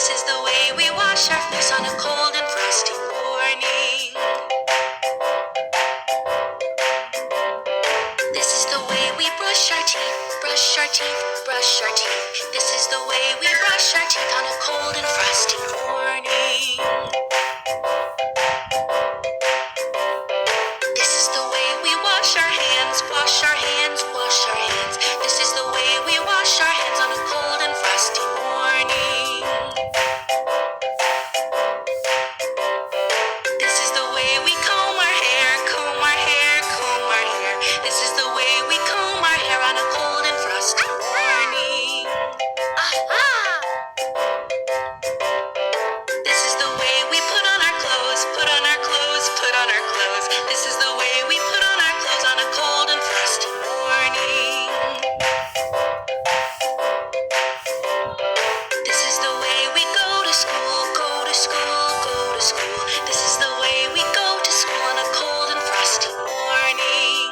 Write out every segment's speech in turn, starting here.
This is the way we wash our face on a cold and frosty morning. This is the way we brush our teeth, brush our teeth, brush our teeth. This is the way we brush our teeth on a cold and frosty morning. This is the way we wash our hands, wash our hands, wash our hands. This is the way we wash our hands on a cold and frosty morning. This is the way we comb our hair, comb our hair, comb our hair. This is the way we comb our hair on a cold and frosty morning. This is the way we put on our clothes, put on our clothes, put on our clothes. This is the way we put on our clothes on a cold and frosty morning. This is the way we go to school, go to school, go to school. This is the way we go to school on a cold and frosty morning.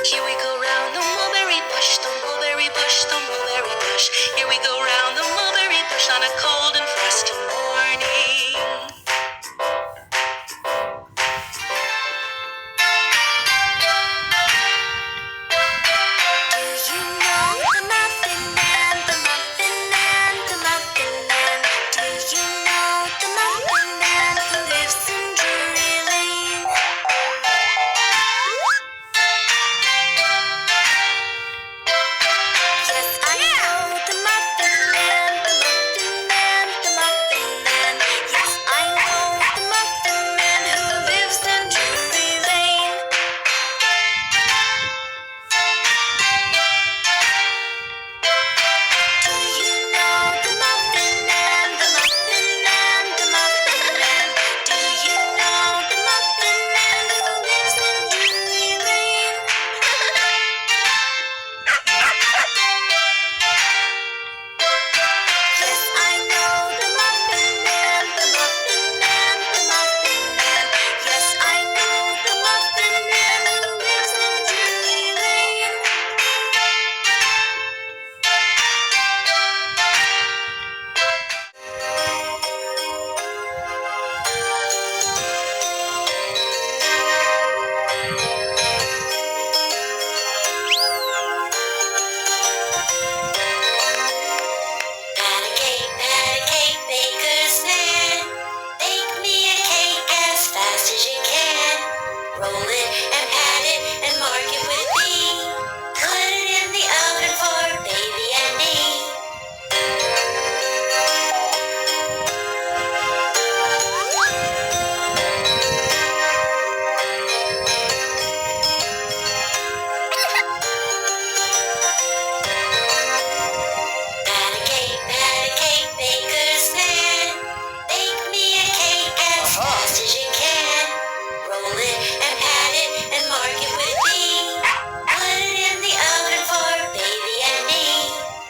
Here we go round the mulberry bush, the mulberry bush, the mulberry bush. Here we go round the mulberry bush on a cold